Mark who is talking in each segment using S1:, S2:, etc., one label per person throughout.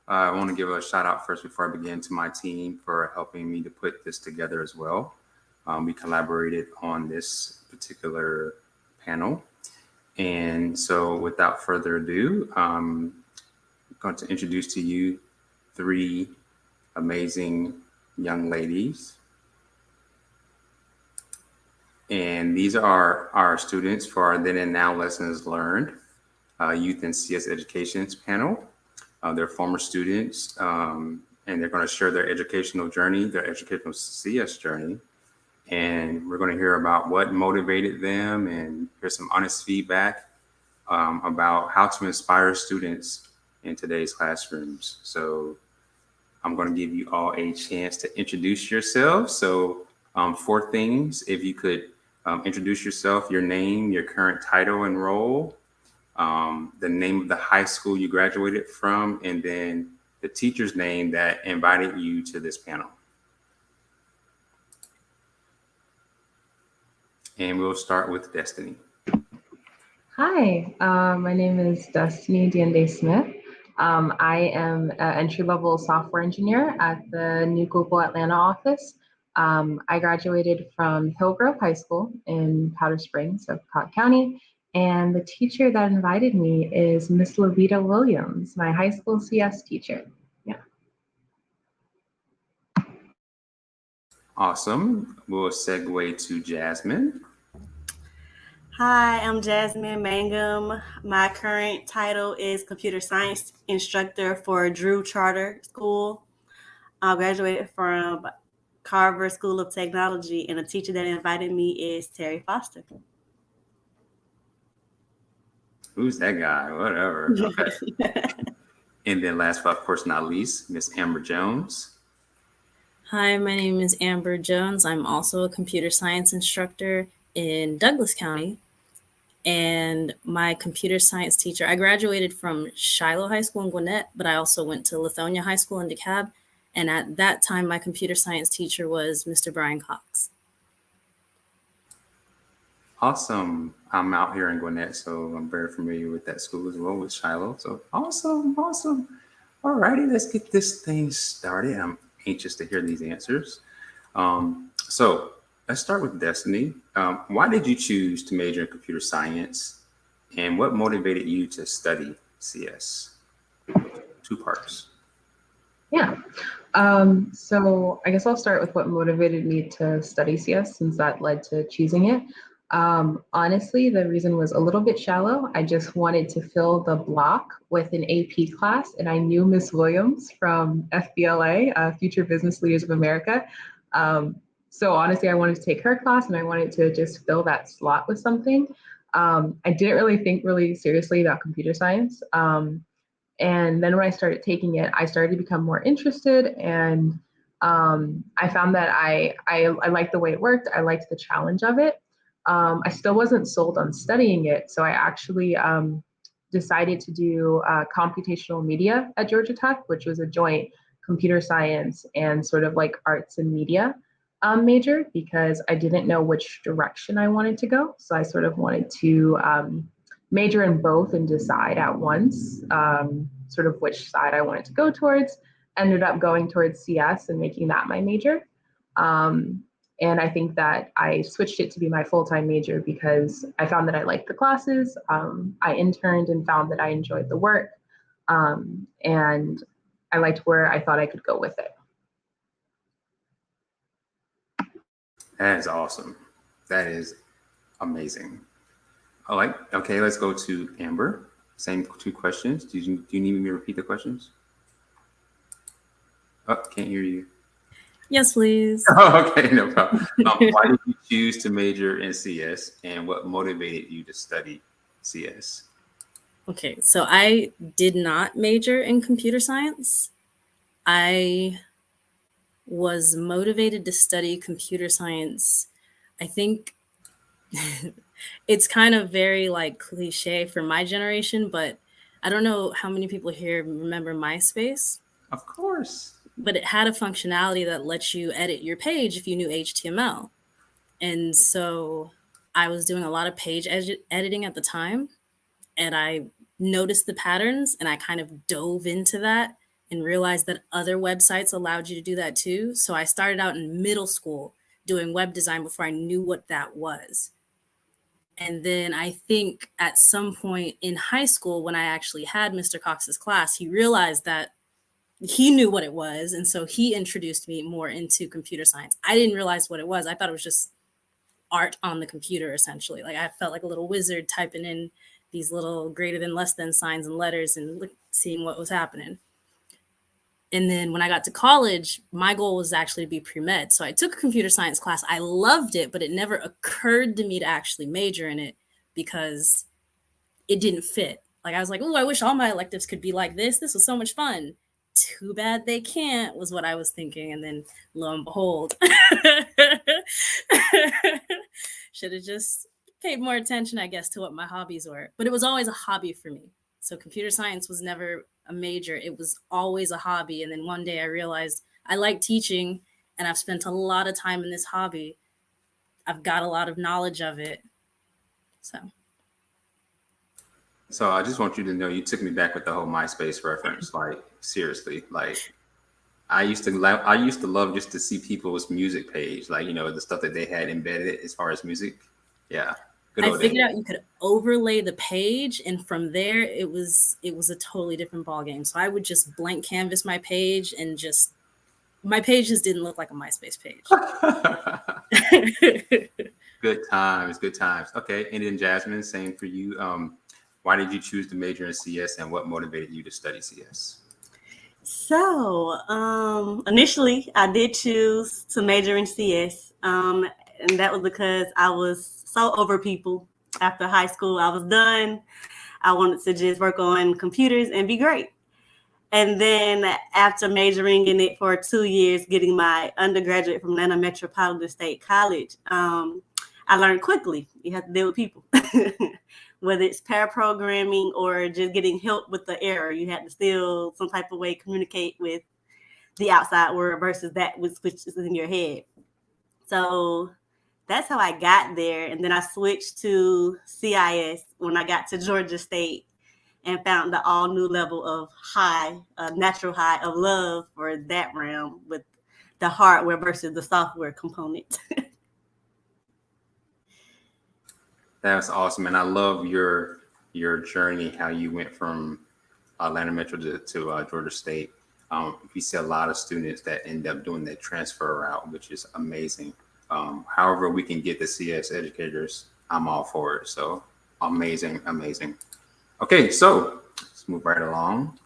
S1: I want to give a shout out first before I begin to my team for helping me to put this together as well. We collaborated on this particular panel. And so without further ado, I'm going to introduce to you three amazing young ladies. And these are our students for our Then and Now Lessons Learned Youth and CS Educations panel. They're former students, and they're going to share their educational journey, their educational CS journey. And we're going to hear about what motivated them and hear some honest feedback about how to inspire students in today's classrooms. So I'm going to give you all a chance to introduce yourselves. So 4 things, if you could introduce yourself, your name, your current title and role, the name of the high school you graduated from, and then the teacher's name that invited you to this panel. And we'll start with Destini.
S2: Hi, my name is Destini Deinde-Smith. I am an entry-level software engineer at the New Google Atlanta office. I graduated from Hillgrove High School in Powder Springs of Cobb County, and the teacher that invited me is Miss Lavita Williams, my high school CS teacher. Yeah.
S1: Awesome. We'll segue to Jazmyne.
S3: Hi, I'm Jazmyne Mangham. My current title is Computer Science Instructor for Drew Charter School. I graduated from Carver School of Technology, and the teacher that invited me is Terry Foster.
S1: Who's that guy? Whatever. Okay. And then last but of course not least, Miss Amber Jones.
S4: Hi, my name is Amber Jones. I'm also a computer science instructor in Douglas County. And my computer science teacher, I graduated from Shiloh High School in Gwinnett, but I also went to Lithonia High School in DeKalb. And at that time, my computer science teacher was Mr. Bryan Cox.
S1: Awesome. I'm out here in Gwinnett, so I'm very familiar with that school as well, with Shiloh. So awesome. All righty, let's get this thing started. I'm anxious to hear these answers. So let's start with Destini. Why did you choose to major in computer science, and what motivated you to study CS? 2 parts.
S2: Yeah. So I guess I'll start with what motivated me to study CS, since that led to choosing it. Honestly, the reason was a little bit shallow. I just wanted to fill the block with an AP class, and I knew Miss Williams from FBLA, Future Business Leaders of America. So honestly, I wanted to take her class, and I wanted to just fill that slot with something. I didn't really think really seriously about computer science. And then when I started taking it, I started to become more interested, and I found that I liked the way it worked. I liked the challenge of it. I still wasn't sold on studying it, so I actually decided to do computational media at Georgia Tech, which was a joint computer science and sort of like arts and media major, because I didn't know which direction I wanted to go. So I sort of wanted to major in both and decide at once sort of which side I wanted to go towards. Ended up going towards CS and making that my major. And I think that I switched it to be my full-time major because I found that I liked the classes. I interned and found that I enjoyed the work. And I liked where I thought I could go with it.
S1: That is awesome. That is amazing. Okay, let's go to Amber. Same 2 questions. Do you need me to repeat the questions? Oh, can't hear you.
S4: Yes, please.
S1: Oh, okay, no problem. Why did you choose to major in CS, and what motivated you to study CS?
S4: Okay, so I did not major in computer science. I was motivated to study computer science. I think it's kind of very like cliche for my generation, but I don't know how many people here remember MySpace.
S1: Of course.
S4: But it had a functionality that lets you edit your page if you knew HTML. And so I was doing a lot of page editing at the time, and I noticed the patterns, and I kind of dove into that and realized that other websites allowed you to do that too. So I started out in middle school doing web design before I knew what that was. And then I think at some point in high school, when I actually had Mr. Cox's class, he realized that he knew what it was. And so he introduced me more into computer science. I didn't realize what it was. I thought it was just art on the computer, essentially. Like I felt like a little wizard typing in these little greater than, less than signs and letters and seeing what was happening. And then when I got to college, my goal was actually to be pre-med. So I took a computer science class. I loved it, but it never occurred to me to actually major in it because it didn't fit. Like I was like, oh, I wish all my electives could be like this. This was so much fun. Too bad they can't, was what I was thinking. And then lo and behold, should have just paid more attention, I guess, to what my hobbies were. But it was always a hobby for me. So computer science was never a major. It was always a hobby. And then one day I realized I like teaching and I've spent a lot of time in this hobby. I've got a lot of knowledge of it.
S1: So I just want you to know, you took me back with the whole MySpace reference. Like seriously, like I used to love just to see people's music page, like, you know, the stuff that they had embedded as far as music. Yeah.
S4: I figured out you could overlay the page, and from there it was a totally different ballgame. So I would just blank canvas my page, and just my page just didn't look like a MySpace page.
S1: Good times. Okay, and then Jazmyne, same for you. Why did you choose to major in CS, and what motivated you to study CS?
S3: So initially, I did choose to major in CS, and that was because I was so over people. After high school, I was done. I wanted to just work on computers and be great. And then after majoring in it for 2 years, getting my undergraduate from Atlanta Metropolitan State College, I learned quickly you have to deal with people. Whether it's pair programming or just getting help with the error, you had to still some type of way communicate with the outside world versus that which is in your head. So that's how I got there. And then I switched to CIS when I got to Georgia State and found the all new level of natural high of love for that realm with the hardware versus the software component.
S1: That's awesome. And I love your journey, how you went from Atlanta Metro to Georgia State. We see a lot of students that end up doing that transfer route, which is amazing. However we can get the CS educators, I'm all for it. So amazing. Okay, so let's move right along.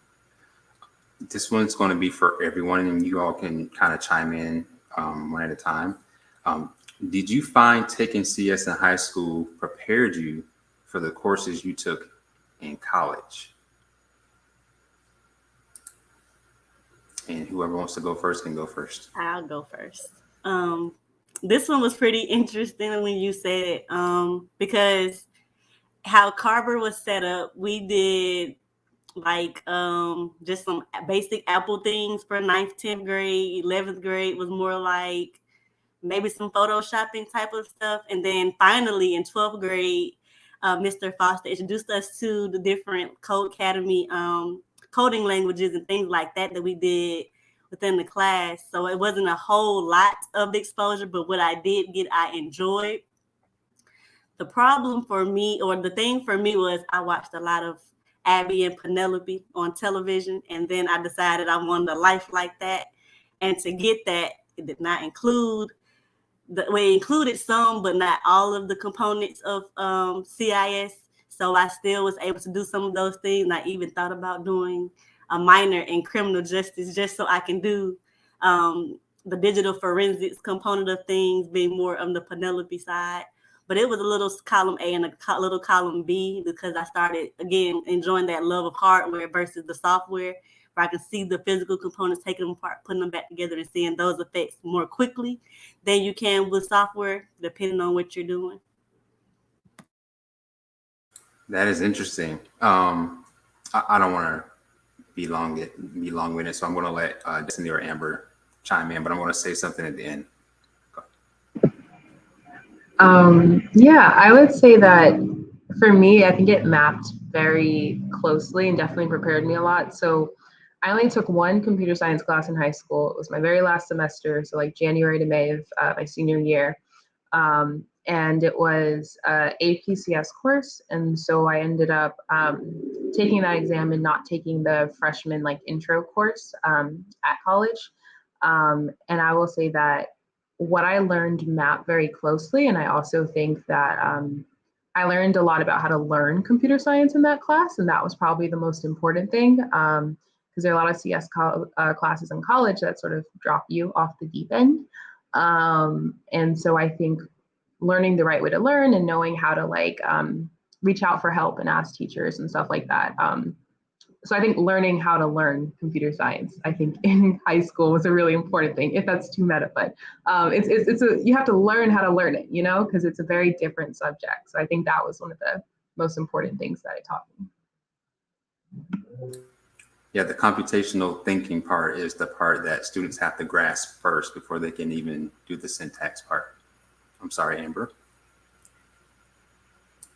S1: This one's going to be for everyone, and you all can kind of chime in one at a time. Did you find taking CS in high school prepared you for the courses you took in college? And whoever wants to go first can go first.
S3: I'll go first. This one was pretty interesting when you said it, because how Carver was set up, we did like just some basic Apple things for 9th, 10th grade. 11th grade was more like maybe some photoshopping type of stuff. And then finally in 12th grade, Mr. Foster introduced us to the different Codecademy coding languages and things like that we did within the class. So it wasn't a whole lot of exposure, but what I did get, I enjoyed. The problem for me, or the thing for me, was I watched a lot of Abby and Penelope on television, and then I decided I wanted a life like that. And to get that, it did not include we included some, but not all of the components of CIS. So I still was able to do some of those things. I even thought about doing a minor in criminal justice just so I can do the digital forensics component of things, being more on the Penelope side. But it was a little column A and a little column B because I started, again, enjoying that love of hardware versus the software, where I can see the physical components, taking them apart, putting them back together, and seeing those effects more quickly than you can with software, depending on what you're doing.
S1: That is interesting. I don't want to be long-winded, so I'm going to let Destini or Amber chime in, but I'm going to say something at the end.
S2: Yeah, I would say that for me, I think it mapped very closely and definitely prepared me a lot. So I only took one computer science class in high school. It was my very last semester, so like January to May of my senior year. And it was a APCS course. And so I ended up taking that exam and not taking the freshman like intro course at college. And I will say that what I learned mapped very closely. And I also think that I learned a lot about how to learn computer science in that class. And that was probably the most important thing. Because there are a lot of CS classes in college that sort of drop you off the deep end. And so I think learning the right way to learn and knowing how to like reach out for help and ask teachers and stuff like that. So I think learning how to learn computer science, I think in high school was a really important thing, if that's too meta, but you have to learn how to learn it, you know, because it's a very different subject. So I think that was one of the most important things that it taught me.
S1: Yeah, the computational thinking part is the part that students have to grasp first before they can even do the syntax part. I'm sorry, Amber.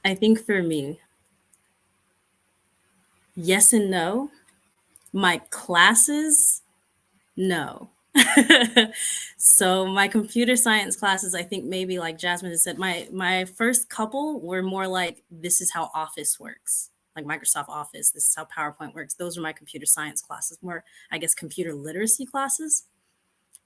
S4: I think for me, yes and no. My classes, no. So my computer science classes, I think maybe like Jazmyne has said, my first couple were more like, this is how Office works, like Microsoft Office. This is how PowerPoint works. Those are my computer science classes, more, I guess, computer literacy classes.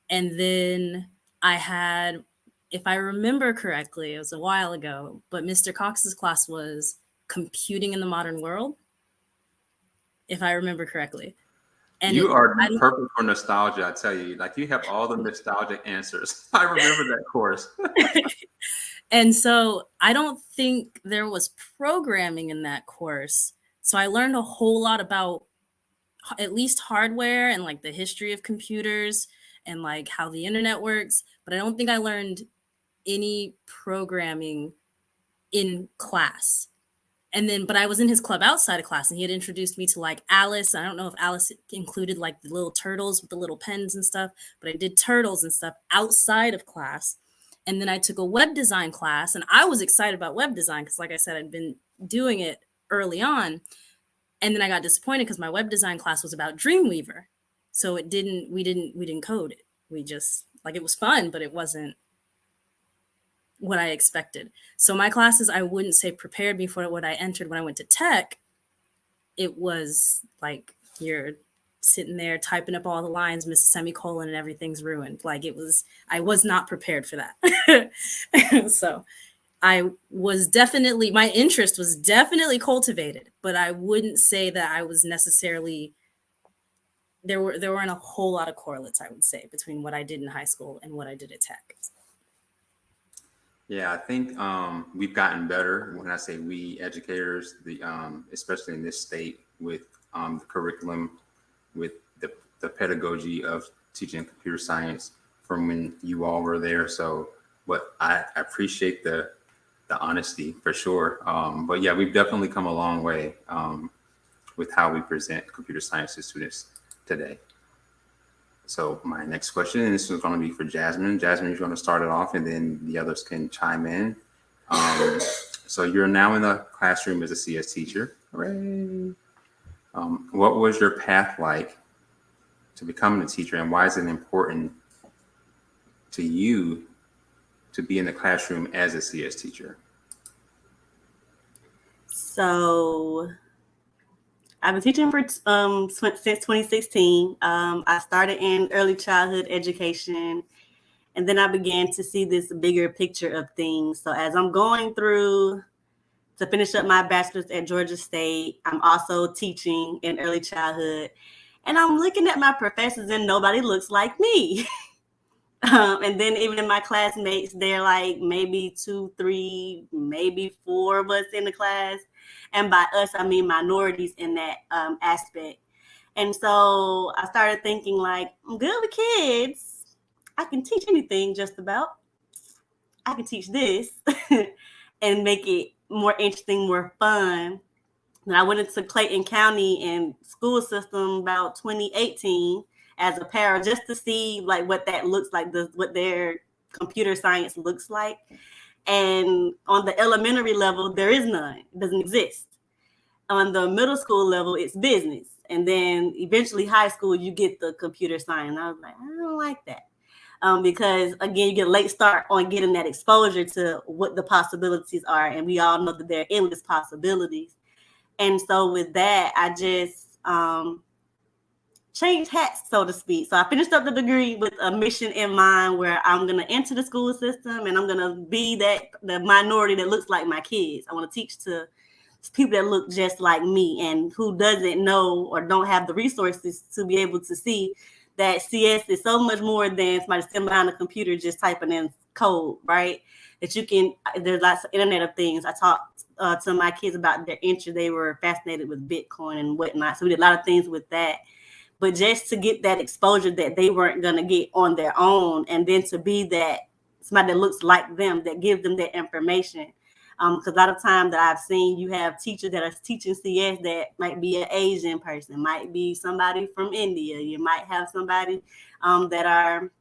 S4: And then I had, if I remember correctly, it was a while ago, but Mr. Cox's class was computing in the modern world, if I remember correctly. And
S1: you are perfect for nostalgia, I tell you. Like, you have all the nostalgic answers. I remember that course.
S4: And so I don't think there was programming in that course. So I learned a whole lot about at least hardware and like the history of computers and like how the internet works. But I don't think I learned any programming in class. And then, but I was in his club outside of class and he had introduced me to like Alice. I don't know if Alice included like the little turtles with the little pens and stuff, but I did turtles and stuff outside of class. And then I took a web design class and I was excited about web design because like I said, I'd been doing it early on. And then I got disappointed because my web design class was about Dreamweaver. So we didn't code it. We just, like, it was fun, but it wasn't what I expected. So my classes, I wouldn't say prepared me for what I entered when I went to tech. It was like you're sitting there typing up all the lines, miss a semicolon, and everything's ruined. Like I was not prepared for that. So I was definitely, my interest was definitely cultivated, but I wouldn't say that I was necessarily, there weren't a whole lot of correlates, I would say, between what I did in high school and what I did at tech.
S1: Yeah, I think we've gotten better. When I say we, educators, especially in this state, with the curriculum, with the pedagogy of teaching computer science from when you all were there. So, but I appreciate the honesty for sure. But yeah, we've definitely come a long way with how we present computer science to students today. So my next question, and this is going to be for Jazmyne. Jazmyne is going to start it off, and then the others can chime in. So you're now in the classroom as a CS teacher. Hooray! What was your path like to becoming a teacher, and why is it important to you to be in the classroom as a CS teacher?
S3: So I've been teaching for since 2016. I started in early childhood education, and then I began to see this bigger picture of things. So as I'm going through to finish up my bachelor's at Georgia State, I'm also teaching in early childhood, and I'm looking at my professors, and nobody looks like me. And then even in my classmates, they're like maybe 2, 3, maybe 4 of us in the class. And by us, I mean minorities in that aspect. And so I started thinking, like, I'm good with kids. I can teach anything just about. I can teach this and make it more interesting, more fun. And I went into Clayton County and school system about 2018 as a para just to see like what that looks like, what their computer science looks like. And on the elementary level, there is none. It doesn't exist. on the middle school level, it's business. And then eventually high school, you get the computer science. And I was like, I don't like that. Because again, you get a late start on getting that exposure to what the possibilities are. And we all know that there are endless possibilities. And so with that, I just changed hats, so to speak. So I finished up the degree with a mission in mind where I'm going to enter the school system and I'm going to be the minority that looks like my kids. I want to teach to people that look just like me and who doesn't know or don't have the resources to be able to see that CS is so much more than somebody sitting behind a computer just typing in code, right? That you can, there's lots of Internet of Things. I talked to my kids about their interest. They were fascinated with Bitcoin and whatnot. So we did a lot of things with that. But just to get that exposure that they weren't going to get on their own, and then to be that somebody that looks like them, that gives them that information. Because a lot of times that I've seen, you have teachers that are teaching CS that might be an Asian person, might be somebody from India. You might have somebody that are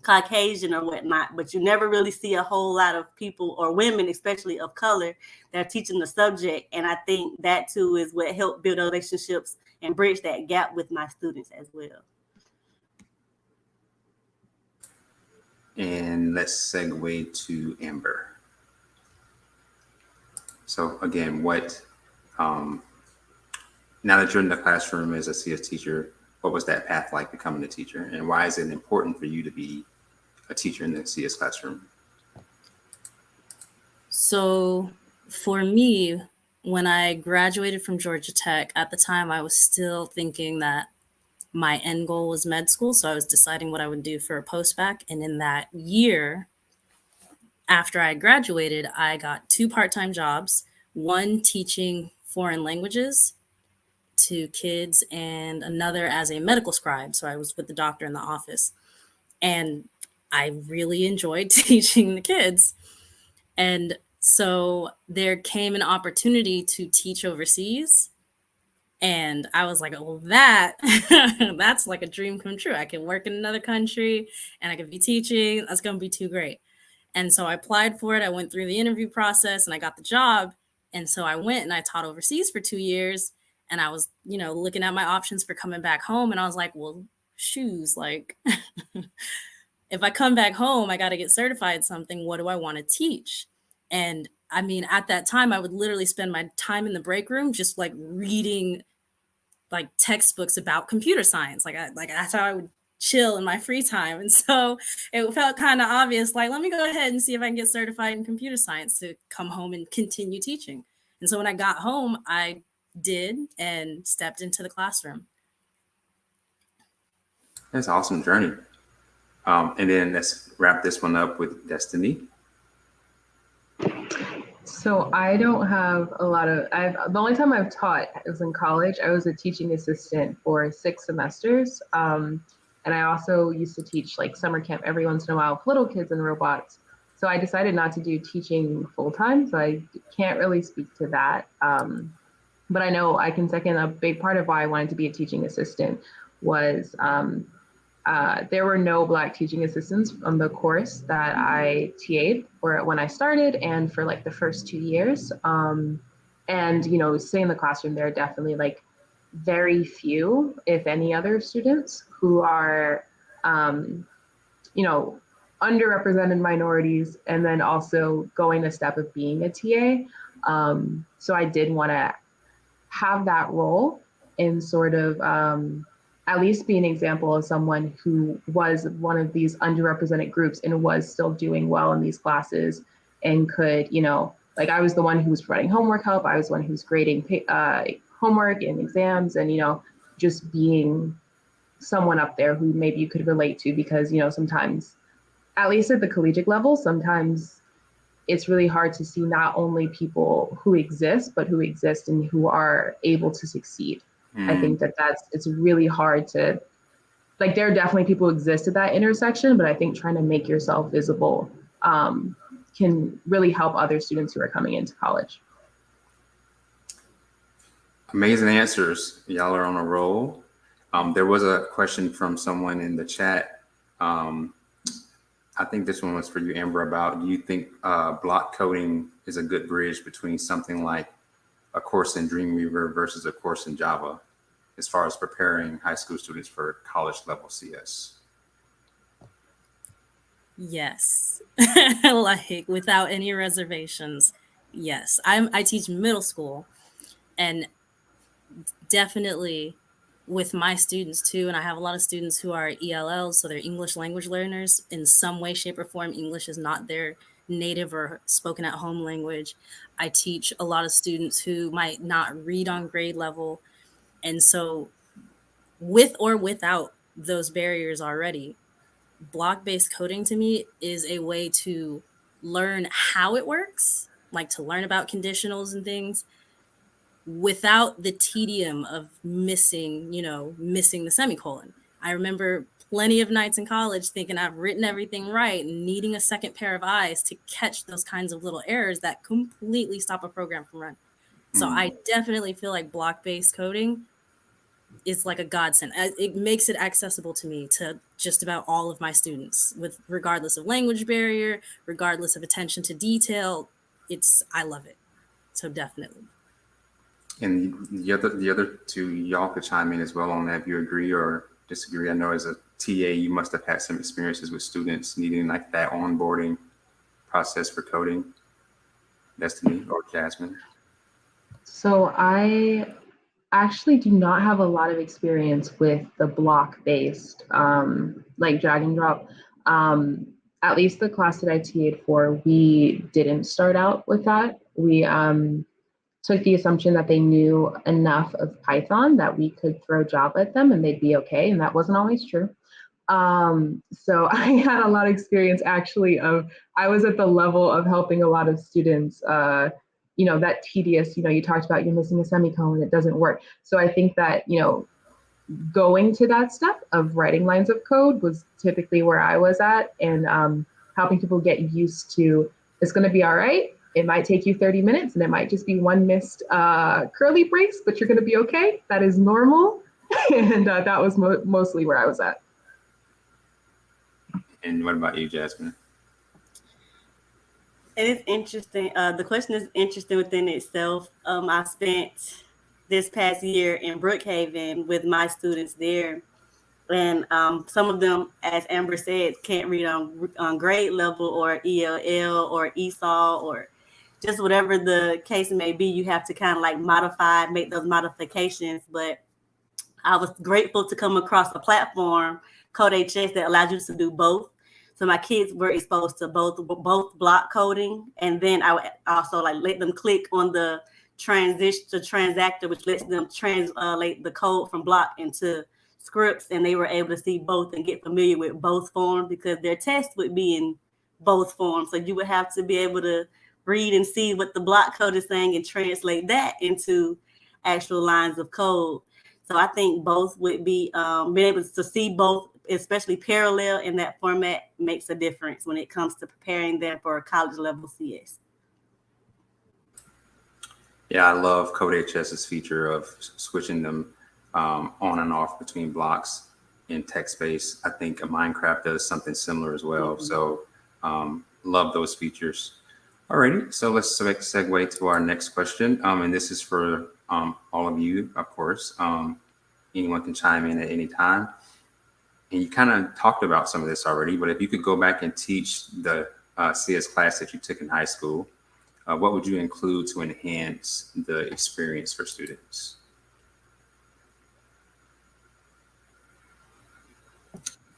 S3: Caucasian or whatnot, but you never really see a whole lot of people or women, especially of color, that are teaching the subject. And I think that too is what helped build relationships and bridge that gap with my students as well.
S1: And let's segue to Amber. So again, now that you're in the classroom as a CS teacher, what was that path like becoming a teacher? And why is it important for you to be a teacher in the CS classroom?
S4: So for me, when I graduated from Georgia Tech, at the time I was still thinking that my end goal was med school. So I was deciding what I would do for a post-bac. And in that year, after I graduated, I got 2 part-time jobs, one teaching foreign languages to kids and another as a medical scribe. So I was with the doctor in the office. And I really enjoyed teaching the kids. And so there came an opportunity to teach overseas. And I was like, well, that's like a dream come true. I can work in another country and I could be teaching. That's going to be too great. And so I applied for it. I went through the interview process and I got the job. And so I went and I taught overseas for 2 years. And I was, looking at my options for coming back home. And I was like, well, shoes, like, if I come back home, I got to get certified in something. What do I want to teach? And I mean, at that time, I would literally spend my time in the break room just like reading like textbooks about computer science. Like that's how I would chill in my free time. And so it felt kind of obvious, like, let me go ahead and see if I can get certified in computer science to come home and continue teaching. And so when I got home, I did and stepped into the classroom.
S1: That's an awesome journey. And then let's wrap this one up with Destini.
S2: So I don't have a lot of, the only time I've taught is in college. I was a teaching assistant for 6 semesters. And I also used to teach like summer camp every once in a while with little kids and robots. So I decided not to do teaching full time. So I can't really speak to that. But I know I can second a big part of why I wanted to be a teaching assistant was there were no Black teaching assistants on the course that I TA'd for when I started and for like the first 2 years. And, staying in the classroom, there are definitely like very few, if any, other students who are, underrepresented minorities and then also going the step of being a TA. So I did want to have that role and sort of at least be an example of someone who was one of these underrepresented groups and was still doing well in these classes and could, like I was the one who was providing homework help. I was the one who was grading homework and exams and, just being someone up there who maybe you could relate to because, sometimes, at least at the collegiate level, sometimes it's really hard to see not only people who exist, but who exist and who are able to succeed. I think it's really hard to, like, there are definitely people who exist at that intersection, but I think trying to make yourself visible can really help other students who are coming into college.
S1: Amazing answers. Y'all are on a roll. There was a question from someone in the chat. I think this one was for you, Amber, about do you think block coding is a good bridge between something like a course in Dreamweaver versus a course in Java as far as preparing high school students for college level CS?
S4: Yes. Like without any reservations. Yes. I teach middle school, and definitely with my students too, and I have a lot of students who are ELLs, so they're English language learners in some way, shape, or form. English is not their native or spoken at home language. I teach a lot of students who might not read on grade level. And so, with or without those barriers already, block-based coding to me is a way to learn how it works, like to learn about conditionals and things without the tedium of missing the semicolon. I remember plenty of nights in college thinking I've written everything right and needing a second pair of eyes to catch those kinds of little errors that completely stop a program from running. So I definitely feel like block-based coding is like a godsend. It makes it accessible to me, to just about all of my students, with regardless of language barrier, regardless of attention to detail. I love it. So definitely.
S1: And the other two, y'all could chime in as well on that if you agree or disagree. I know as a TA, you must have had some experiences with students needing like that onboarding process for coding. Destini or Jazmyne?
S2: So I actually do not have a lot of experience with the block-based, like drag and drop. At least the class that I TA'd for, we didn't start out with that. We took the assumption that they knew enough of Python that we could throw Java at them and they'd be okay. And that wasn't always true. So I had a lot of experience actually I was at the level of helping a lot of students, that tedious, you talked about you're missing a semicolon, it doesn't work. So I think that, going to that step of writing lines of code was typically where I was at, and helping people get used to, it's going to be all right. It might take you 30 minutes and it might just be one missed curly brace, but you're going to be okay. That is normal. And that was mostly where I was at.
S1: And what about you, Jazmyne?
S3: It is interesting. The question is interesting within itself. I spent this past year in Brookhaven with my students there. And some of them, as Amber said, can't read on grade level or ELL or ESOL or just whatever the case may be. You have to kind of like make those modifications. But I was grateful to come across a platform, CodeHS, that allows you to do both. So my kids were exposed to both block coding, and then I would also like let them click on the transactor, which lets them translate the code from block into scripts, and they were able to see both and get familiar with both forms because their test would be in both forms. So you would have to be able to read and see what the block code is saying and translate that into actual lines of code. So I think both would be being able to see both, especially parallel in that format, makes a difference when it comes to preparing them for college level CS.
S1: Yeah, I love CodeHS's feature of switching them on and off between blocks in text-based. I think Minecraft does something similar as well. Mm-hmm. So love those features. Alrighty, so let's segue to our next question. And this is for all of you, of course. Anyone can chime in at any time. And you kind of talked about some of this already, but if you could go back and teach the CS class that you took in high school, what would you include to enhance the experience for students?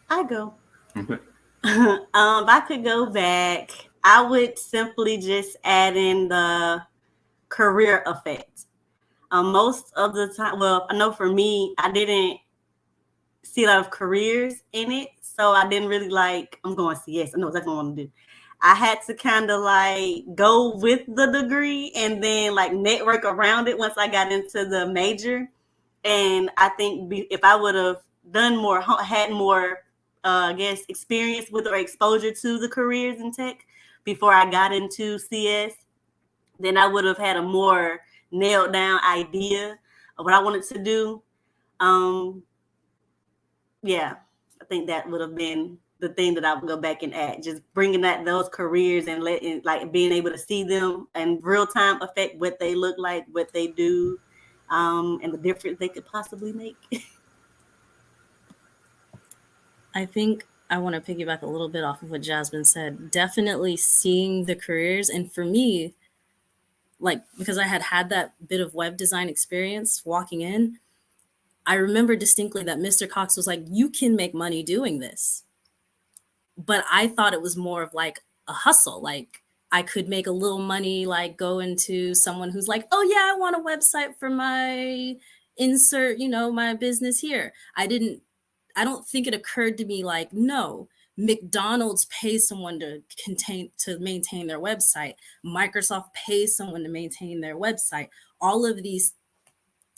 S3: I go. If I could go back, I would simply just add in the career effect. Most of the time, well, I know for me, I didn't see a lot of careers in it. So I didn't really I'm going CS. I know exactly what I want to do. I had to kind of go with the degree and then network around it once I got into the major. And I think if I would have done more, had more, experience with or exposure to the careers in tech before I got into CS, then I would have had a more nailed down idea of what I wanted to do. Yeah, I think that would have been the thing that I would go back and add. Just bringing those careers and being able to see them in real time affect what they look like, what they do, and the difference they could possibly make.
S4: I think I want to piggyback a little bit off of what Jazmyne said. Definitely seeing the careers. And for me, like, because I had that bit of web design experience walking in, I remember distinctly that Mr. Cox was like, you can make money doing this. But I thought it was more of like a hustle. Like I could make a little money, like go into someone who's like, oh yeah, I want a website for my insert, my business here. I don't think it occurred to me like, no, McDonald's pays someone to maintain their website. Microsoft pays someone to maintain their website. All of these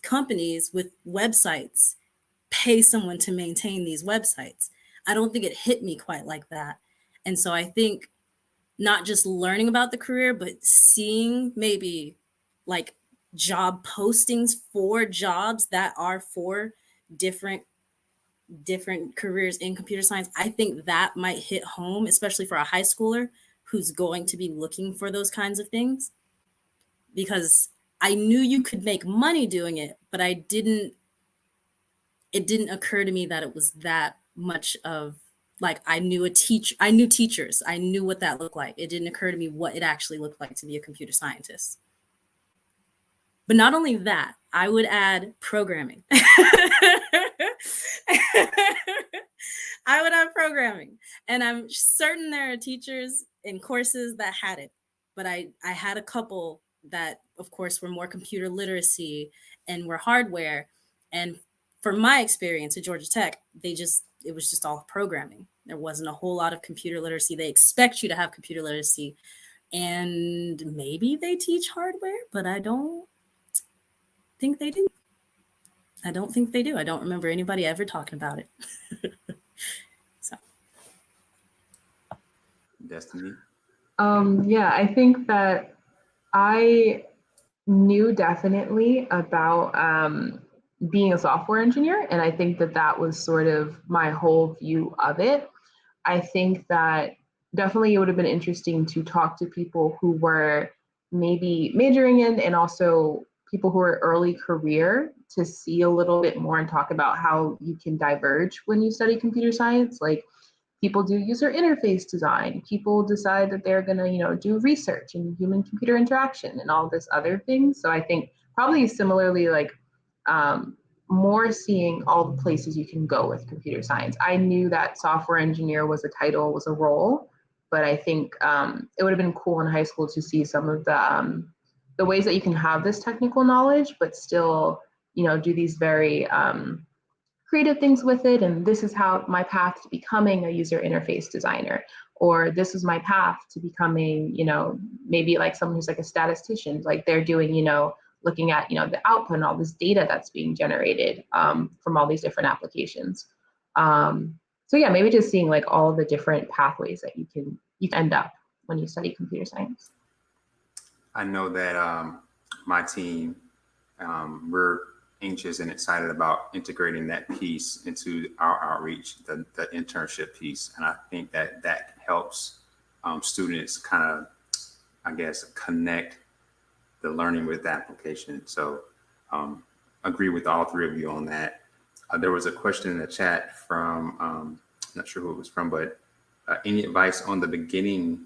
S4: companies with websites pay someone to maintain these websites. I don't think it hit me quite like that. And so I think not just learning about the career, but seeing maybe like job postings for jobs that are for different careers in computer science, I think that might hit home, especially for a high schooler who's going to be looking for those kinds of things. Because I knew you could make money doing it, but it didn't occur to me that it was that much of like, I knew teachers. I knew what that looked like. It didn't occur to me what it actually looked like to be a computer scientist. But not only that, I would add programming. I would add programming. And I'm certain there are teachers in courses that had it. But I had a couple that, of course, were more computer literacy and were hardware. And from my experience at Georgia Tech, it was just all programming. There wasn't a whole lot of computer literacy. They expect you to have computer literacy. And maybe they teach hardware, but I don't think they do. I don't think they do. I don't remember anybody ever talking about it. So.
S1: Destini?
S2: Yeah, I think that I knew definitely about being a software engineer, and I think that was sort of my whole view of it. I think that definitely it would have been interesting to talk to people who were maybe majoring in and also people who are early career to see a little bit more and talk about how you can diverge when you study computer science. Like people do user interface design. People decide that they're gonna, do research and human computer interaction and all this other things. So I think probably similarly, like more seeing all the places you can go with computer science. I knew that software engineer was a title, was a role, but I think it would have been cool in high school to see some of the ways that you can have this technical knowledge, but still, do these very creative things with it. And this is how my path to becoming a user interface designer, or this is my path to becoming, maybe like someone who's like a statistician, like they're doing, looking at, the output and all this data that's being generated from all these different applications. So yeah, maybe just seeing like all the different pathways that you can end up when you study computer science.
S1: I know that my team, we're anxious and excited about integrating that piece into our outreach, the internship piece. And I think that helps students kind of, I guess, connect the learning with the application. So agree with all three of you on that. There was a question in the chat from, not sure who it was from, but any advice on the beginning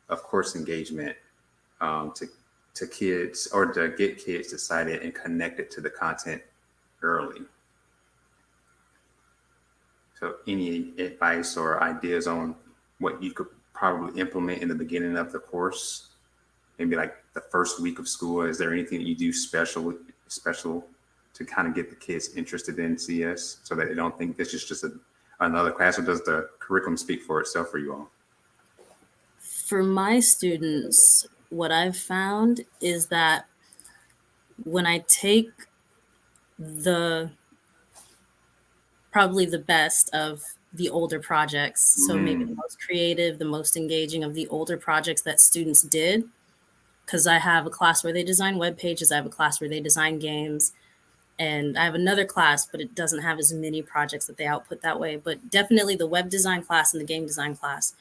S1: of course engagement to kids, or to get kids excited and connected to the content early? So any advice or ideas on what you could probably implement in the beginning of the course? Maybe like the first week of school. Is there anything that you do special to kind of get the kids interested in CS so that they don't think this is just another class, or does the curriculum speak for itself for you all?
S4: For my students, what I've found is that when I take probably the best of the older projects, so maybe the most creative, the most engaging of the older projects that students did, because I have a class where they design web pages, I have a class where they design games. And I have another class, but it doesn't have as many projects that they output that way. But definitely the web design class and the game design class,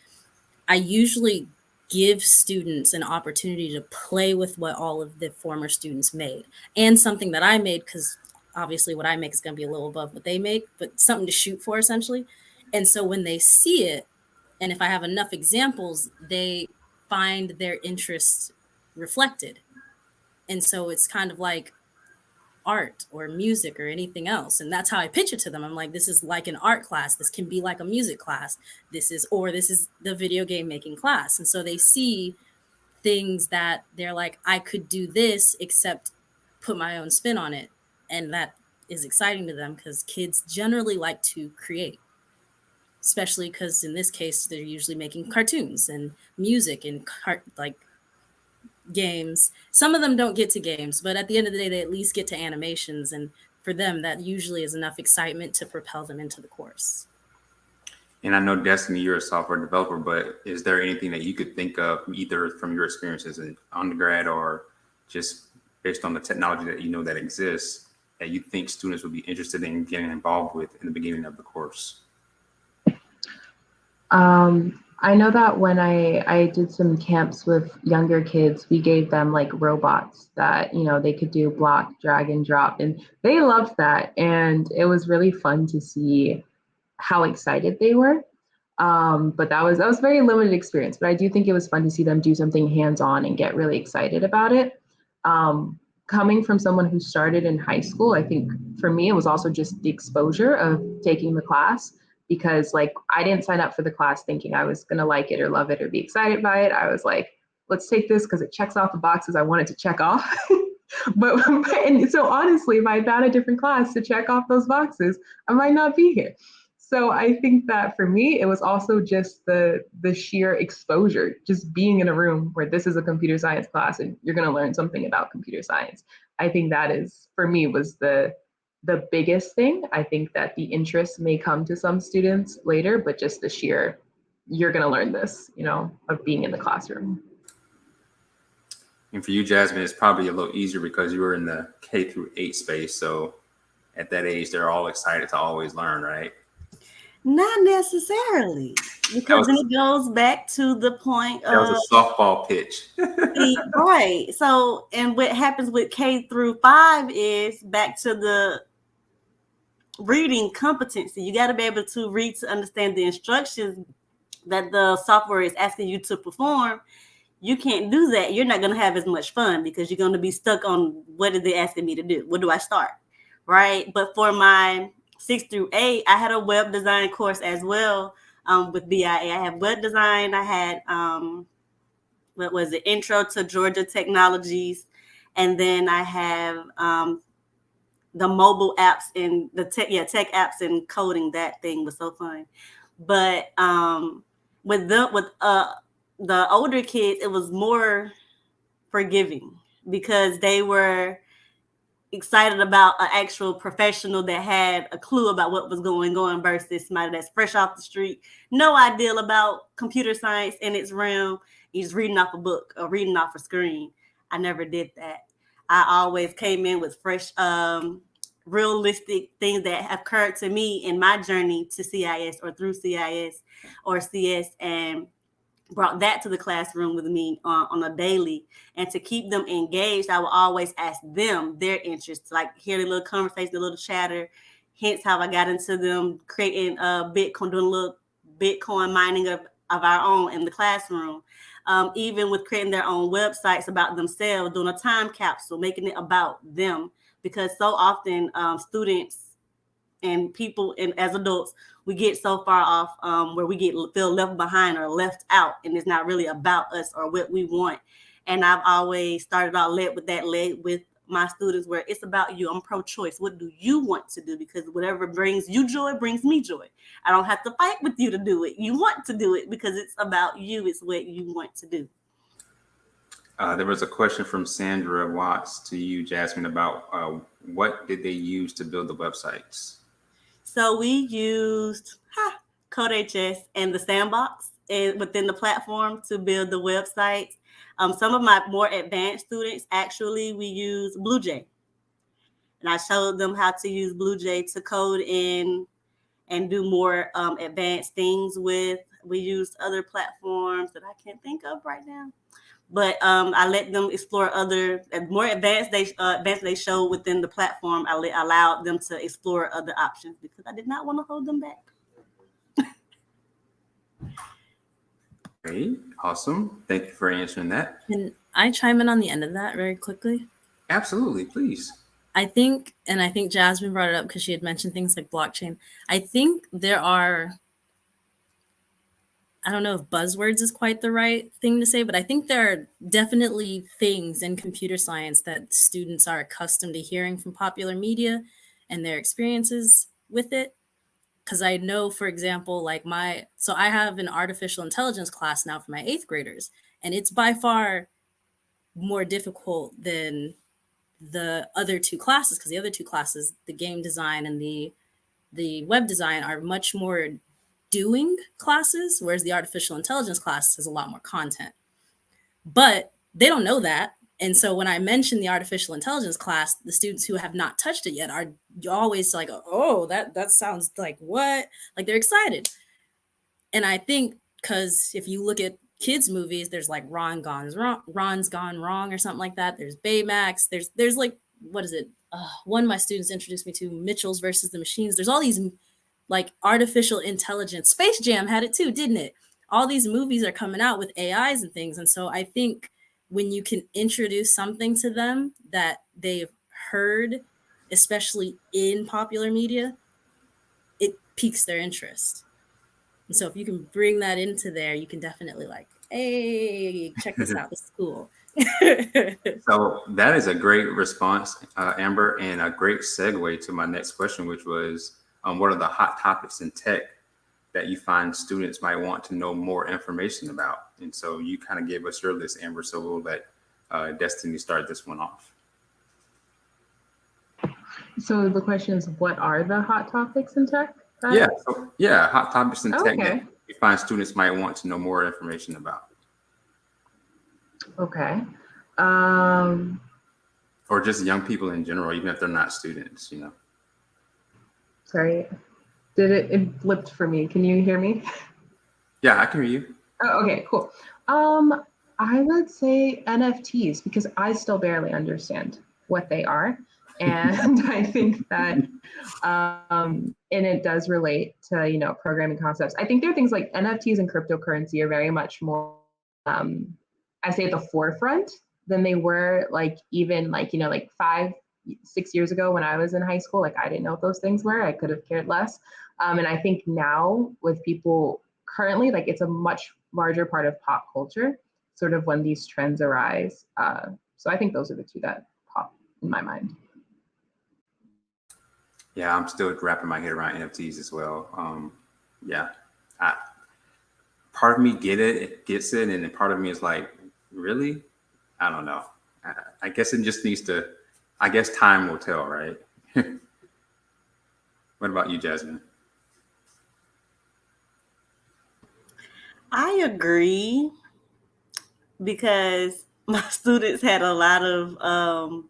S4: I usually give students an opportunity to play with what all of the former students made and something that I made, because obviously what I make is going to be a little above what they make, but something to shoot for essentially. And so when they see it, and if I have enough examples, they find their interest reflected. And so it's kind of like art or music or anything else. And that's how I pitch it to them. I'm like, this is like an art class. This can be like a music class. This is the video game making class. And so they see things that they're like, I could do this, except put my own spin on it. And that is exciting to them because kids generally like to create, especially because in this case, they're usually making cartoons and music and like games. Some of them don't get to games, but at the end of the day, they at least get to animations. And for them, that usually is enough excitement to propel them into the course.
S1: And I know, Destini, you're a software developer, but is there anything that you could think of, either from your experiences in undergrad or just based on the technology that you know that exists, that you think students would be interested in getting involved with in the beginning of the course?
S2: I know that when I did some camps with younger kids, we gave them like robots that, they could do block, drag, and drop, and they loved that. And it was really fun to see how excited they were. But that was very limited experience, but I do think it was fun to see them do something hands-on and get really excited about it. Coming from someone who started in high school, I think for me, it was also just the exposure of taking the class. Because like I didn't sign up for the class thinking I was gonna like it or love it or be excited by it. I was like, let's take this because it checks off the boxes I wanted to check off. And so honestly, if I found a different class to check off those boxes, I might not be here. So I think that for me, it was also just the sheer exposure, just being in a room where this is a computer science class and you're gonna learn something about computer science. I think that is, for me, was the biggest thing. I think that the interest may come to some students later, but just the sheer, you're going to learn this, of being in the classroom.
S1: And for you, Jazmyne, it's probably a little easier because you were in the K-8 space. So at that age, they're all excited to always learn, right?
S3: Not necessarily, because then it goes back to the point
S1: that was a softball pitch.
S3: Right. So, and what happens with K-5 is back to the reading competency. You got to be able to read to understand the instructions that the software is asking you to perform. You can't do that. You're not going to have as much fun because you're going to be stuck on what are they asking me to do? Where do I start? Right. But for my 6 through 8, I had a web design course as well with BIA. I have web design. I had, what was it? Intro to Georgia Technologies. And then I have the mobile apps and the tech apps and coding. That thing was so fun. But with the older kids, it was more forgiving because they were excited about an actual professional that had a clue about what was going on versus somebody that's fresh off the street, no idea about computer science in its realm. He's reading off a book or reading off a screen. I never did that. I always came in with fresh, realistic things that occurred to me in my journey to CIS or through CIS or CS, and brought that to the classroom with me on a daily. And to keep them engaged, I will always ask them their interests, like hear the little conversation, the little chatter. Hence how I got into them creating Bitcoin, doing a little Bitcoin mining of our own in the classroom. Even with creating their own websites about themselves, doing a time capsule, making it about them. Because so often students and people and as adults, we get so far off where we feel left behind or left out, and it's not really about us or what we want. And I've always started out led with my students where it's about you. I'm pro-choice. What do you want to do? Because whatever brings you joy brings me joy. I don't have to fight with you to do it. You want to do it because it's about you. It's what you want to do.
S1: There was a question from Sandra Watts to you, Jazmyne, about what did they use to build the websites?
S3: So we used CodeHS and the sandbox within the platform to build the websites. Some of my more advanced students, actually, we use BlueJ. and I showed them how to use BlueJ to code in and do more advanced things with. We used other platforms that I can't think of right now. But I let them explore other, more advanced they showed within the platform. I allowed them to explore other options because I did not want to hold them back.
S1: Great. Awesome. Thank you for answering that.
S4: Can I chime in on the end of that very quickly?
S1: Absolutely. Please.
S4: I think Jazmyne brought it up because she had mentioned things like blockchain. I think there are, I don't know if buzzwords is quite the right thing to say, but I think there are definitely things in computer science that students are accustomed to hearing from popular media and their experiences with it. Because I know, for example, like so I have an artificial intelligence class now for my 8th graders, and it's by far more difficult than the other 2 classes, because the other 2 classes, the game design and the web design, are much more doing classes, whereas the artificial intelligence class has a lot more content. But they don't know that. And so when I mention the artificial intelligence class, the students who have not touched it yet are always like, oh, that sounds like what? Like they're excited. And I think because if you look at kids movies, there's like Ron's Gone Wrong or something like that. There's Baymax. There's like, what is it? One of my students introduced me to, Mitchell's versus the Machines. There's all these like artificial intelligence. Space Jam had it too, didn't it? All these movies are coming out with AIs and things. And so I think when you can introduce something to them that they've heard, especially in popular media, it piques their interest. And so if you can bring that into there, you can definitely like, hey, check this out. This is cool.
S1: So that is a great response, Amber, and a great segue to my next question, which was, what are the hot topics in tech that you find students might want to know more information about? And so you kind of gave us your list, Amber, so we'll let Destini start this one off.
S2: So the question is, what are the hot topics in tech? Right?
S1: Yeah, hot topics in tech
S2: Okay.
S1: that you find students might want to know more information about.
S2: Okay.
S1: Or just young people in general, even if they're not students, you know.
S2: Sorry, it flipped for me. Can you hear me?
S1: Yeah, I can hear you.
S2: Oh, okay, cool. I would say NFTs, because I still barely understand what they are. And I think that, and it does relate to, you know, programming concepts. I think there are things like NFTs and cryptocurrency are very much more, I say at the forefront than they were like, even like, you know, like 5-6 years ago when I was in high school. Like I didn't know what those things were. I could have cared less. And I think now with people currently, like it's a much larger part of pop culture, sort of when these trends arise. So I think those are the 2 that pop in my mind.
S1: Yeah, I'm still wrapping my head around NFTs as well. Yeah, part of me gets it, and then part of me is like, really? I don't know. I guess it just needs to. I guess time will tell, right? What about you, Jazmyne?
S3: I agree, because my students had a lot of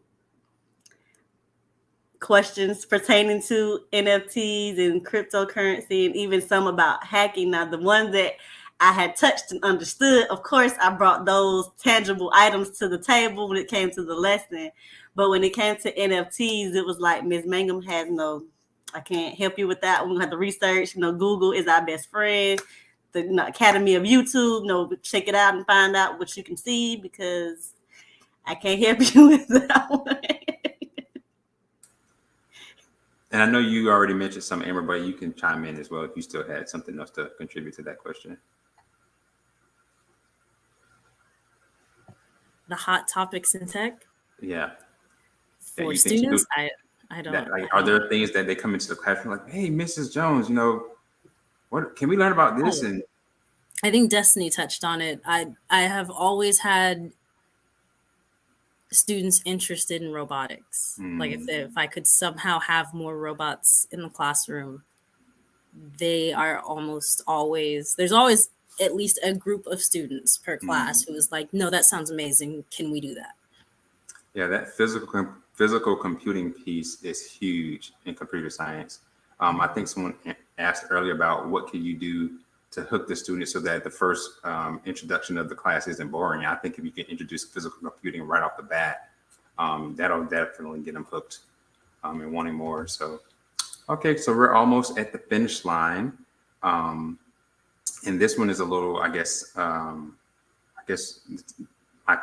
S3: questions pertaining to NFTs and cryptocurrency, and even some about hacking. Now, the ones that I had touched and understood, of course, I brought those tangible items to the table when it came to the lesson. But when it came to NFTs, it was like, Ms. Mangham has I can't help you with that. We have to research. Google is our best friend. The Academy of YouTube, check it out and find out what you can see, because I can't help you with that one.
S1: And I know you already mentioned some, Amber, but you can chime in as well if you still had something else to contribute to that question.
S4: The hot topics in tech?
S1: Yeah.
S4: For students, I don't.
S1: Are there things that they come into the classroom like, hey, Mrs. Jones, what can we learn about this? And
S4: I think Destini touched on it. I have always had students interested in robotics. Like if I could somehow have more robots in the classroom, they are almost always, there's always at least a group of students per class who is like, no, that sounds amazing. Can we do that?
S1: Yeah, that physical physical computing piece is huge in computer science. I think someone asked earlier about what can you do to hook the students so that the first introduction of the class isn't boring. I think if you can introduce physical computing right off the bat, that'll definitely get them hooked and wanting more. So, okay, so we're almost at the finish line. And this one is a little, I guess my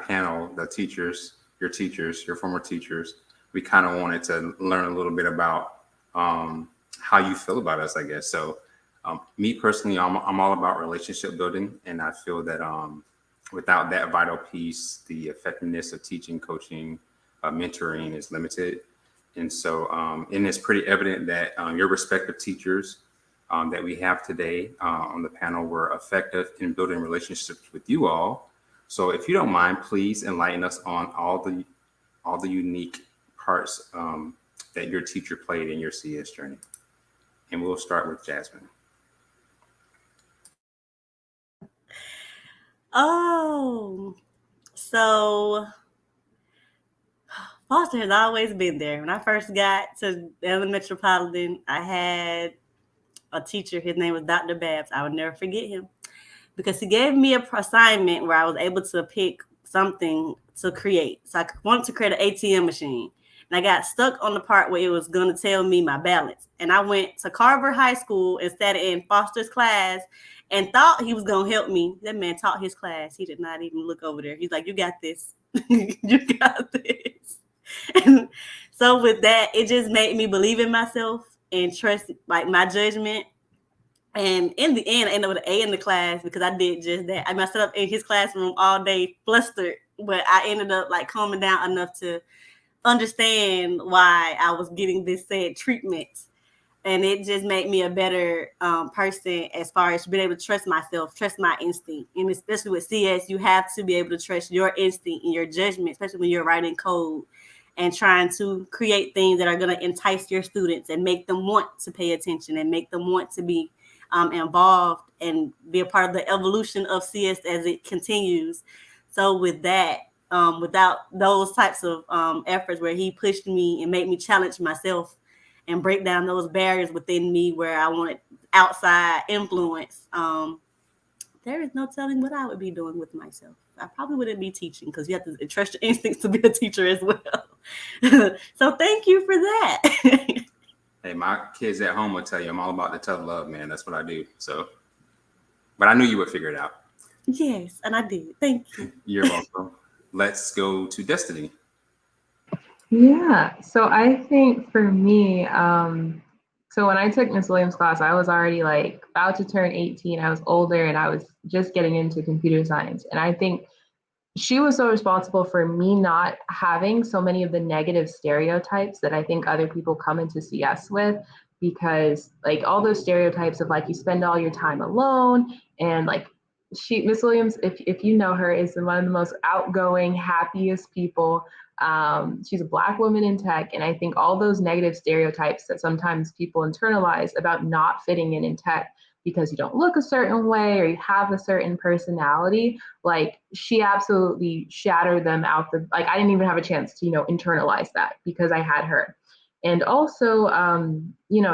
S1: panel, the teachers, your former teachers, we kind of wanted to learn a little bit about how you feel about us, I guess. So me personally, I'm all about relationship building. And I feel that without that vital piece, the effectiveness of teaching, coaching, mentoring is limited. And so, and it's pretty evident that your respective teachers that we have today on the panel were effective in building relationships with you all. So if you don't mind, please enlighten us on all the unique parts that your teacher played in your CS journey. And we'll start with Jazmyne.
S3: Oh, so Foster has always been there. When I first got to the Metropolitan, I had a teacher. His name was Dr. Babs. I would never forget him because he gave me an assignment where I was able to pick something to create. So I wanted to create an ATM machine. And I got stuck on the part where it was going to tell me my balance. And I went to Carver High School and sat in Foster's class and thought he was going to help me. That man taught his class. He did not even look over there. He's like, you got this. You got this. And so with that, it just made me believe in myself and trust like my judgment. And in the end, I ended up with an A in the class because I did just that. I sat up in his classroom all day flustered, but I ended up like calming down enough to understand why I was getting this said treatment. And it just made me a better person as far as being able to trust myself, trust my instinct. And especially with CS, you have to be able to trust your instinct and your judgment, especially when you're writing code and trying to create things that are going to entice your students and make them want to pay attention and make them want to be involved and be a part of the evolution of CS as it continues. So with that, without those types of efforts where he pushed me and made me challenge myself and break down those barriers within me where I wanted outside influence, there is no telling what I would be doing with myself. I probably wouldn't be teaching because you have to trust your instincts to be a teacher as well. So thank you for that.
S1: Hey, my kids at home will tell you I'm all about the tough love, man. That's what I do. So, but I knew you would figure it out.
S3: Yes, and I did. Thank you.
S1: You're welcome. Let's go to Destini.
S2: Yeah, so I think for me, so when I took Miss Williams' class, I was already like about to turn 18. I was older and I was just getting into computer science. And I think she was so responsible for me not having so many of the negative stereotypes that I think other people come into CS with, because like all those stereotypes of like you spend all your time alone and like Miss Williams, if you know her, is one of the most outgoing, happiest people. She's a Black woman in tech. And I think all those negative stereotypes that sometimes people internalize about not fitting in tech because you don't look a certain way or you have a certain personality, like she absolutely shattered them out like I didn't even have a chance to, internalize that because I had her. And also,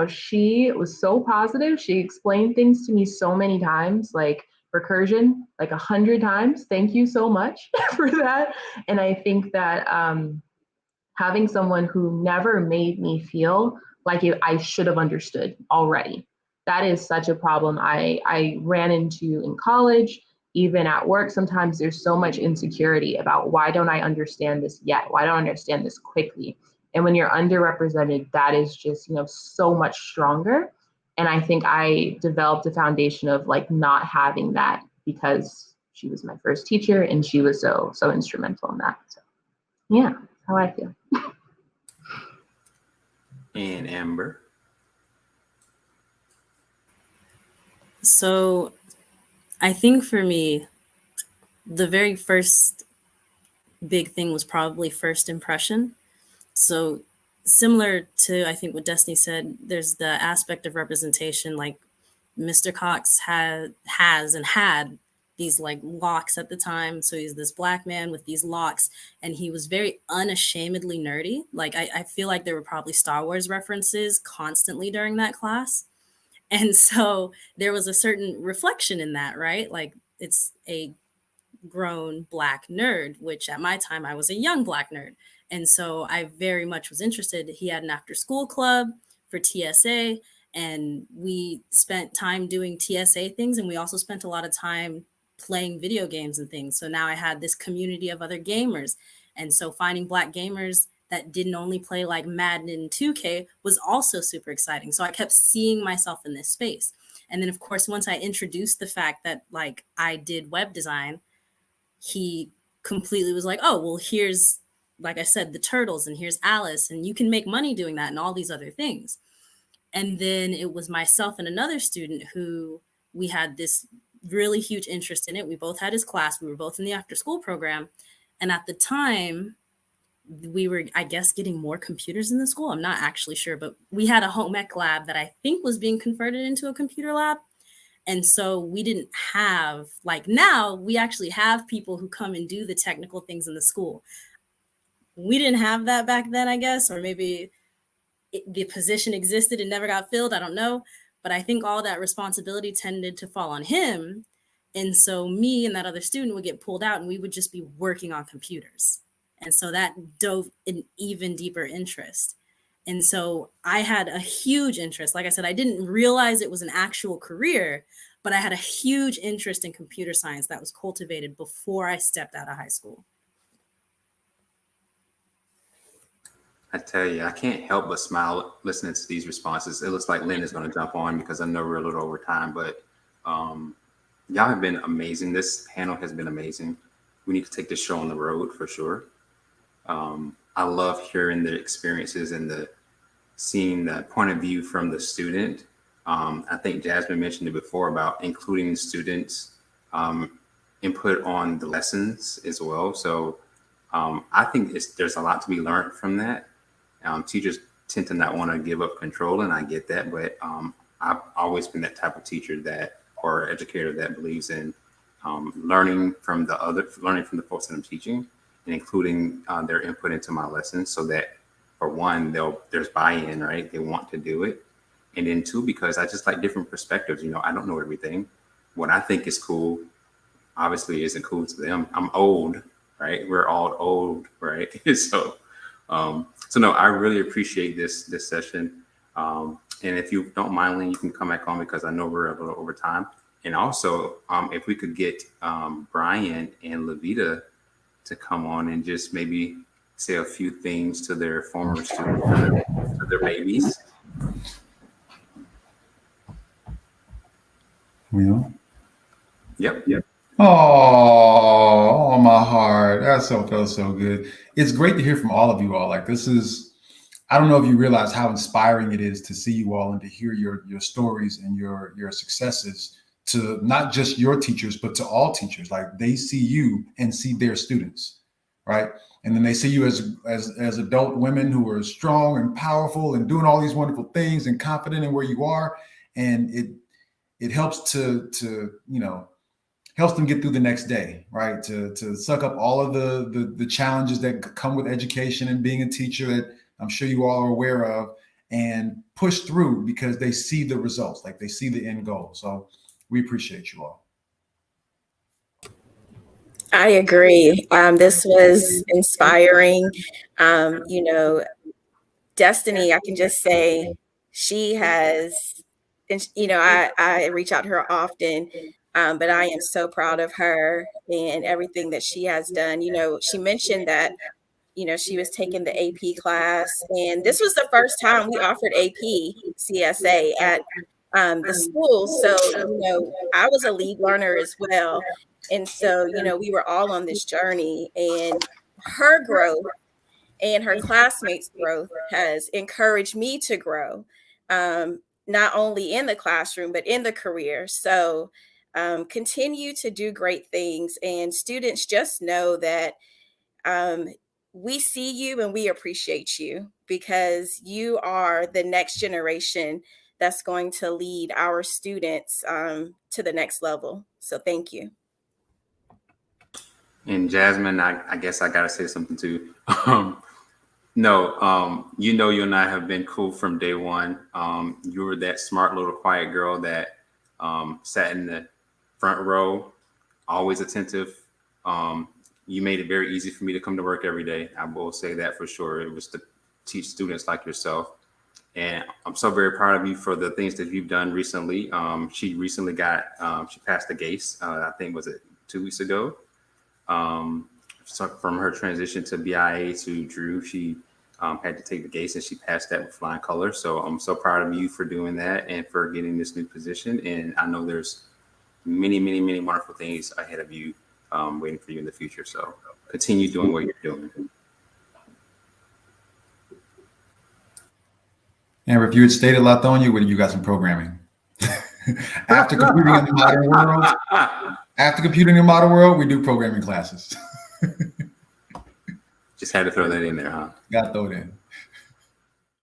S2: she was so positive. She explained things to me so many times, like recursion, like 100 times. Thank you so much for that. And I think that having someone who never made me feel like I should have understood already, that is such a problem I ran into in college, even at work. Sometimes there's so much insecurity about why don't I understand this yet? Why don't I understand this quickly? And when you're underrepresented, that is just, so much stronger. And I think I developed a foundation of like not having that because she was my first teacher and she was so instrumental in that. So yeah, that's how I feel.
S1: And Amber.
S4: So I think for me, the very first big thing was probably first impression. So similar to, I think, what Destini said, there's the aspect of representation. Like Mr. Cox has and had these like locks at the time. So he's this Black man with these locks, and he was very unashamedly nerdy. Like I feel like there were probably Star Wars references constantly during that class. And so there was a certain reflection in that, right? Like it's a grown Black nerd, which at my time I was a young Black nerd. And so I very much was interested. He had an after school club for TSA, and we spent time doing TSA things. And we also spent a lot of time playing video games and things. So now I had this community of other gamers. And so finding Black gamers that didn't only play like Madden and 2K was also super exciting. So I kept seeing myself in this space. And then, of course, once I introduced the fact that like I did web design, he completely was like, oh, well, here's, like I said, the turtles, and here's Alice, and you can make money doing that and all these other things. And then it was myself and another student who we had this really huge interest in it. We both had his class. We were both in the after school program. And at the time, we were, I guess, getting more computers in the school. I'm not actually sure, but we had a home ec lab that I think was being converted into a computer lab. And so we didn't have, like now, we actually have people who come and do the technical things in the school. We didn't have that back then, I guess, or maybe the position existed and never got filled. I don't know. But I think all that responsibility tended to fall on him. And so me and that other student would get pulled out, and we would just be working on computers. And so that dove an even deeper interest. And so I had a huge interest. Like I said, I didn't realize it was an actual career, but I had a huge interest in computer science that was cultivated before I stepped out of high school.
S1: I tell you, I can't help but smile listening to these responses. It looks like Lynn is going to jump on because I know we're a little over time, but y'all have been amazing. This panel has been amazing. We need to take this show on the road for sure. I love hearing the experiences and seeing the point of view from the student. I think Jazmyne mentioned it before about including students' input on the lessons as well. So I think there's a lot to be learned from that. Teachers tend to not want to give up control, and I get that, but I've always been that type of teacher or educator that believes in learning from the folks that I'm teaching, and including their input into my lessons, so that for one, there's buy-in, right? They want to do it. And then two, because I just like different perspectives. I don't know everything. What I think is cool, obviously isn't cool to them. I'm old, right? We're all old, right? So no, I really appreciate this session. And if you don't mind, Lynn, you can come back on because I know we're a little over time. And also, if we could get Bryan and Lavita to come on and just maybe say a few things to their former students, to their babies.
S5: Will?
S1: Yep.
S5: Oh, my heart. That felt so good. It's great to hear from all of you all. Like I don't know if you realize how inspiring it is to see you all and to hear your stories and your successes to not just your teachers, but to all teachers. Like they see you and see their students, right? And then they see you as adult women who are strong and powerful and doing all these wonderful things and confident in where you are. And it helps helps them get through the next day, right? To suck up all of the challenges that come with education and being a teacher that I'm sure you all are aware of, and push through because they see the results, like they see the end goal. So we appreciate you all.
S6: I agree. This was inspiring. Destini, I can just say she has, I reach out to her often, but I am so proud of her and everything that she has done. She mentioned that, she was taking the AP class, and this was the first time we offered AP CSA at the school. So, I was a lead learner as well. And so, we were all on this journey, and her growth and her classmates' growth has encouraged me to grow, not only in the classroom, but in the career. So continue to do great things. And students, just know that we see you and we appreciate you because you are the next generation that's going to lead our students to the next level. So thank you.
S1: And Jazmyne, I guess I gotta say something too. No, you know you'll not have been cool from day one. You were that smart little quiet girl that sat in the front row, always attentive. You made it very easy for me to come to work every day. I will say that for sure. It was to teach students like yourself. And I'm so very proud of you for the things that you've done recently. She recently she passed the GACE, I think, was it 2 weeks ago? So from her transition to BIA to Drew, she had to take the GACE and she passed that with flying colors. So I'm so proud of you for doing that and for getting this new position. And I know there's many, many, many wonderful things ahead of you waiting for you in the future. So continue doing what you're doing.
S5: Amber, if you had stayed at Lithonia, would you got some programming? After computing in the modern world, we do programming classes.
S1: Just had to throw that in there, huh?
S5: Got to throw it in.